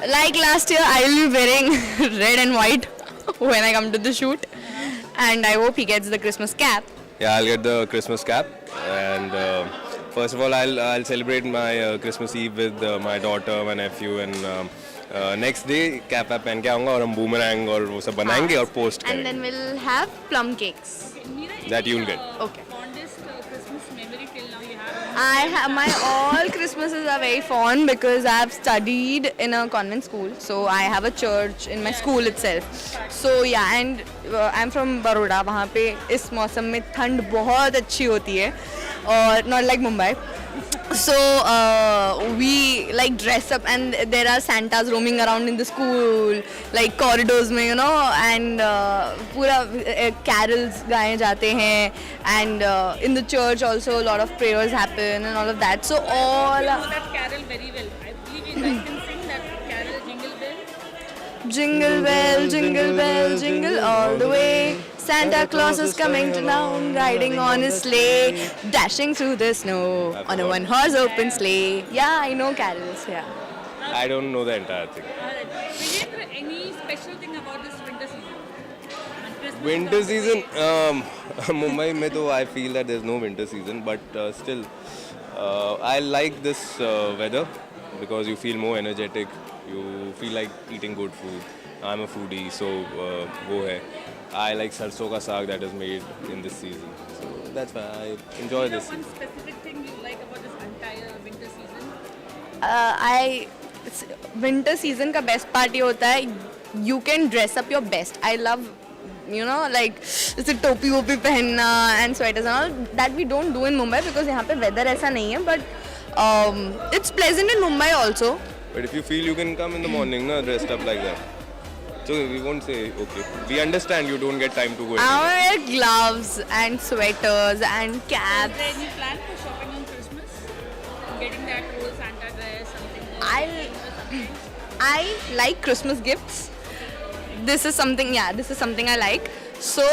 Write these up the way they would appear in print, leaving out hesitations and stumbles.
Like last year, I will be wearing red and white when I come to the shoot, and I hope he gets the Christmas cap. Yeah, I'll get the Christmas cap, and first of all, I'll celebrate my Christmas Eve with my daughter, my nephew, and next day cap वैप पहन के आऊँगा और हम boomerang और वो सब बनाएंगे और post And करेंगे. then we'll have plum cakes. That you'll get. Okay. Fondest Christmas memory till now you have? I have my all Christmases are very fond because I've studied in a convent school, so I have a church in my school itself. So yeah, and I'm from Baroda. वहाँ पे इस मौसम में ठंड बहुत अच्छी होती है और not like Mumbai. So we like dress up and there are Santas roaming around in the school, like corridors में, you know, and पूरा carols गाए जाते हैं, and in the church also a lot of prayers happen and all of that. So all I know that carol very well. I believe you guys can sing that carol, Jingle Bell. jingle bell, jingle all the way. Santa Claus is coming to town, riding on his sleigh, dashing through the snow on a one-horse open sleigh. Yeah, I know carols. Yeah. I don't know the entire thing. Vijay, any special thing about this winter season? And Christmas Winter comes season, away. Mumbai में तो I feel that there's no winter season, but still, I like this weather because you feel more energetic. You feel like eating good food. I'm a foodie, so वो है. I like sarson ka saag that is made in this season. So that's why I enjoy this. One specific thing you like about this entire winter season? Winter season का best part ये होता है, you can dress up your best. I love, you know, like जैसे टोपी वोपी पहनना and sweaters and all that we don't do in Mumbai because यहाँ पे weather ऐसा नहीं है, but it's pleasant in Mumbai also. But if you feel you can come in the morning, na, dressed up like that. So we won't say okay. We understand you don't get time to go. I anywhere. wear gloves and sweaters and Is caps. there any plan for shopping on Christmas? Getting that whole Santa dress, something? I like Christmas gifts. This is something I like. So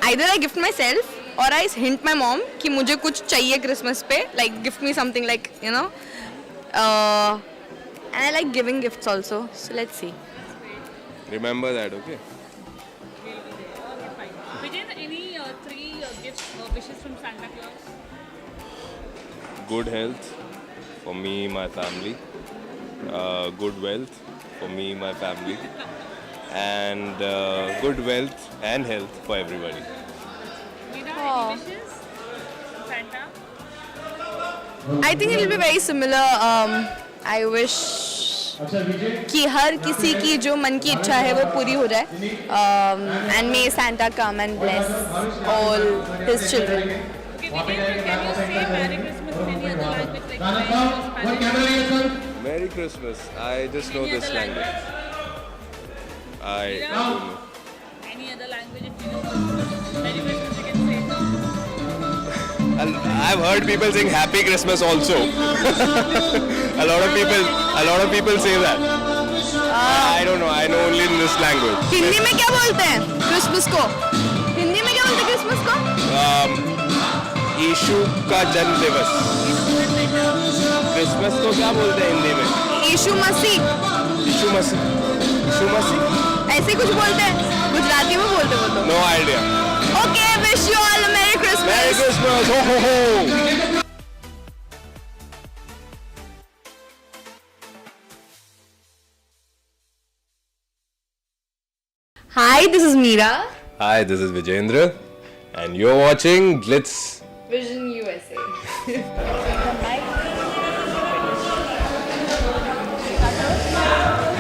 either I gift myself or I hint my mom कि मुझे कुछ चाहिए Christmas पे, like gift me something like, you know. And I like giving gifts also. So let's see. Remember that, okay? Okay, fine. Vijay, any three gifts or wishes from Santa Claus? Good health for me, my family. Good wealth for me, my family. And good wealth and health for everybody. Meena, Oh. any wishes from Santa? I think it will be very similar. I wish कि हर किसी की जो मन की इच्छा है वो पूरी हो जाए. And may Santa come and bless all his children. Okay, Vijay, can you say Merry Christmas in any other language like French or Spanish? Merry Christmas. I just know Any this other language. I Yeah. don't know. Any other language if you know? Merry Christmas you can say. I've heard people saying Happy Christmas also. a lot of people say that. I don't know. I know only in this language. Hindi में क्या बोलते हैं Christmas को? हिंदी में क्या बोलते हैं Christmas को? यीशु का जन्म दिवस. क्रिसमस को क्या बोलते हैं हिंदी में? यीशु मसीह. यीशु मसीह. यीशु मसीह. ऐसे कुछ बोलते हैं. गुजराती में बोलते हैं वो तो. No idea. Okay, wish you all a Merry Christmas. Merry Christmas. Ho ho ho. Hi, this is Meera. Hi, this is Vijayendra, and you're watching Glitz. Vision USA.